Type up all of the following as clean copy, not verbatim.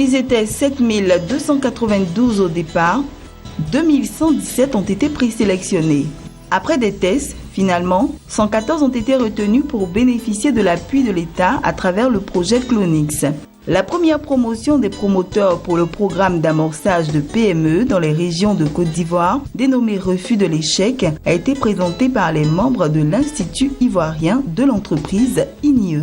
Ils étaient 7292 au départ. 2117 ont été présélectionnés. Après des tests, finalement, 114 ont été retenus pour bénéficier de l'appui de l'État à travers le projet Clonix. La première promotion des promoteurs pour le programme d'amorçage de PME dans les régions de Côte d'Ivoire, dénommé Refus de l'échec, a été présentée par les membres de l'Institut ivoirien de l'entreprise INIE.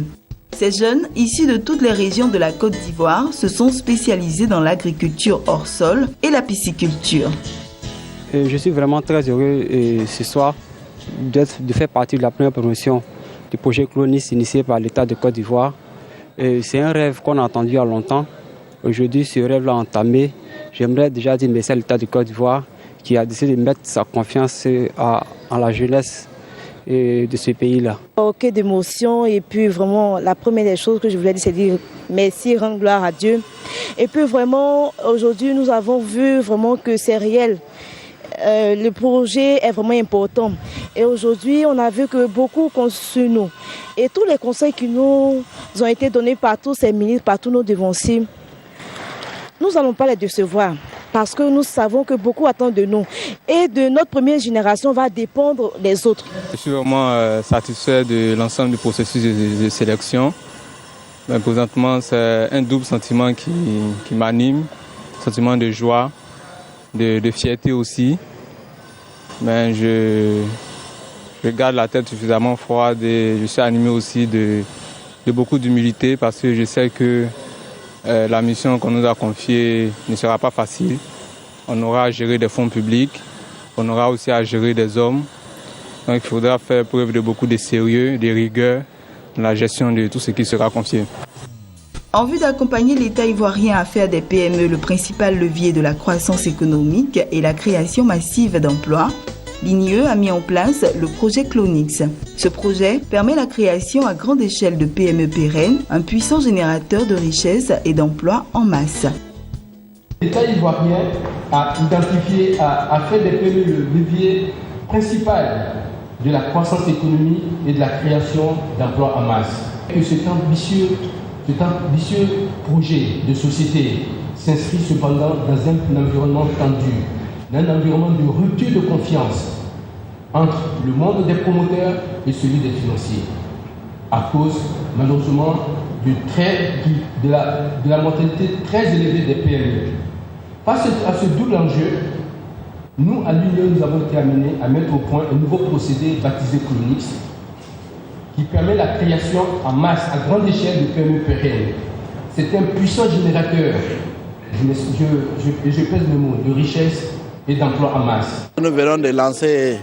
Ces jeunes, issus de toutes les régions de la Côte d'Ivoire, se sont spécialisés dans l'agriculture hors sol et la pisciculture. Je suis vraiment très heureux ce soir de faire partie de la première promotion du projet Clonix initié par l'État de Côte d'Ivoire. C'est un rêve qu'on a entendu il y a longtemps. Aujourd'hui, ce rêve-là entamé. J'aimerais déjà dire merci à l'État de Côte d'Ivoire qui a décidé de mettre sa confiance en la jeunesse de ce pays-là. Ok, d'émotion, et puis vraiment la première des choses que je voulais dire, c'est dire merci, rendre gloire à Dieu. Et puis vraiment aujourd'hui nous avons vu vraiment que c'est réel. Le projet est vraiment important. Et aujourd'hui on a vu que beaucoup comptent sur nous. Et tous les conseils qui nous ont été donnés par tous ces ministres, par tous nos devanciers, nous n'allons pas les décevoir. Parce que nous savons que beaucoup attendent de nous. Et de notre première génération va dépendre des autres. Je suis vraiment satisfait de l'ensemble du processus de sélection. Mais présentement, c'est un double sentiment qui m'anime. Sentiment de joie, de fierté aussi. Mais je garde la tête suffisamment froide et je suis animé aussi de beaucoup d'humilité parce que je sais que la mission qu'on nous a confiée ne sera pas facile. On aura à gérer des fonds publics, on aura aussi à gérer des hommes. Donc il faudra faire preuve de beaucoup de sérieux, de rigueur dans la gestion de tout ce qui sera confié. En vue d'accompagner l'État ivoirien à faire des PME le principal levier de la croissance économique et la création massive d'emplois, l'INIE a mis en place le projet Clonix. Ce projet permet la création à grande échelle de PME pérennes, un puissant générateur de richesses et d'emplois en masse. L'État ivoirien a identifié, a fait des PME le levier principal de la croissance économique et de la création d'emplois en masse. Et cet ambitieux projet de société s'inscrit cependant dans un environnement tendu, un environnement de rupture de confiance entre le monde des promoteurs et celui des financiers, à cause malheureusement de la mortalité très élevée des PME. Face à ce double enjeu, nous, à l'Union, nous avons été amenés à mettre au point un nouveau procédé baptisé Clonix, qui permet la création en masse, à grande échelle, de PME pérennes. C'est un puissant générateur, je pèse le mot, de richesse et d'emploi en masse. Nous venons de lancer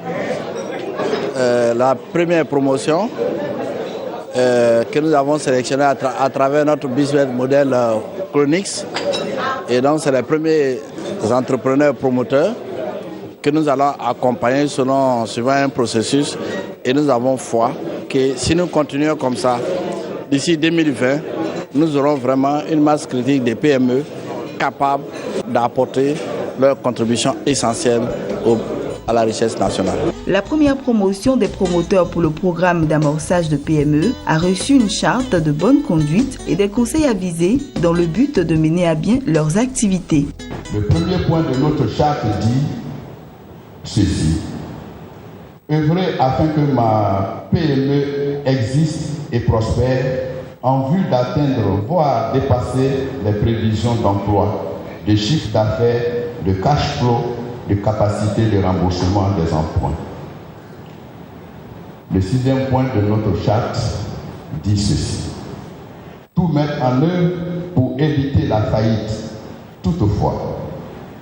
la première promotion que nous avons sélectionnée à travers notre business model Clonix. Et donc, c'est les premiers entrepreneurs promoteurs que nous allons accompagner suivant un processus. Et nous avons foi que si nous continuons comme ça, d'ici 2020, nous aurons vraiment une masse critique des PME capables d'apporter leur contribution essentielle à la richesse nationale. La première promotion des promoteurs pour le programme d'amorçage de PME a reçu une charte de bonne conduite et des conseils avisés dans le but de mener à bien leurs activités. Le premier point de notre charte dit ceci: œuvrer afin que ma PME existe et prospère en vue d'atteindre, voire dépasser les prévisions d'emploi, de chiffre d'affaires, de cash flow, de capacité de remboursement des emprunts. Le sixième point de notre charte dit ceci: tout mettre en œuvre pour éviter la faillite. Toutefois,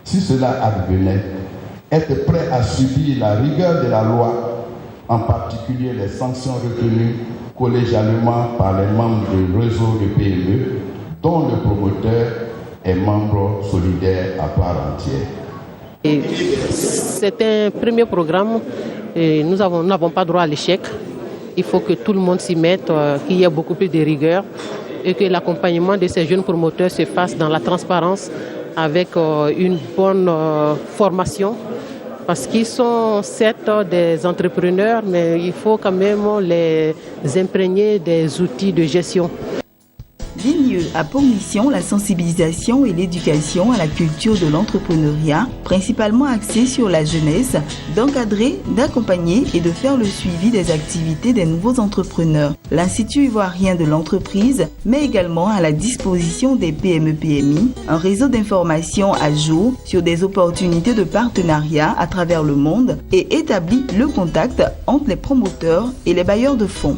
si cela advenait, être prêt à subir la rigueur de la loi, en particulier les sanctions retenues collégialement par les membres du réseau de PME, dont le promoteur est membre solidaire à part entière. C'est un premier programme et nous n'avons pas droit à l'échec. Il faut que tout le monde s'y mette, qu'il y ait beaucoup plus de rigueur et que l'accompagnement de ces jeunes promoteurs se fasse dans la transparence avec une bonne formation. Parce qu'ils sont certes des entrepreneurs, mais il faut quand même les imprégner des outils de gestion. L'INIE a pour mission la sensibilisation et l'éducation à la culture de l'entrepreneuriat, principalement axée sur la jeunesse, d'encadrer, d'accompagner et de faire le suivi des activités des nouveaux entrepreneurs. L'Institut ivoirien de l'entreprise met également à la disposition des PME-PMI un réseau d'information à jour sur des opportunités de partenariat à travers le monde et établit le contact entre les promoteurs et les bailleurs de fonds.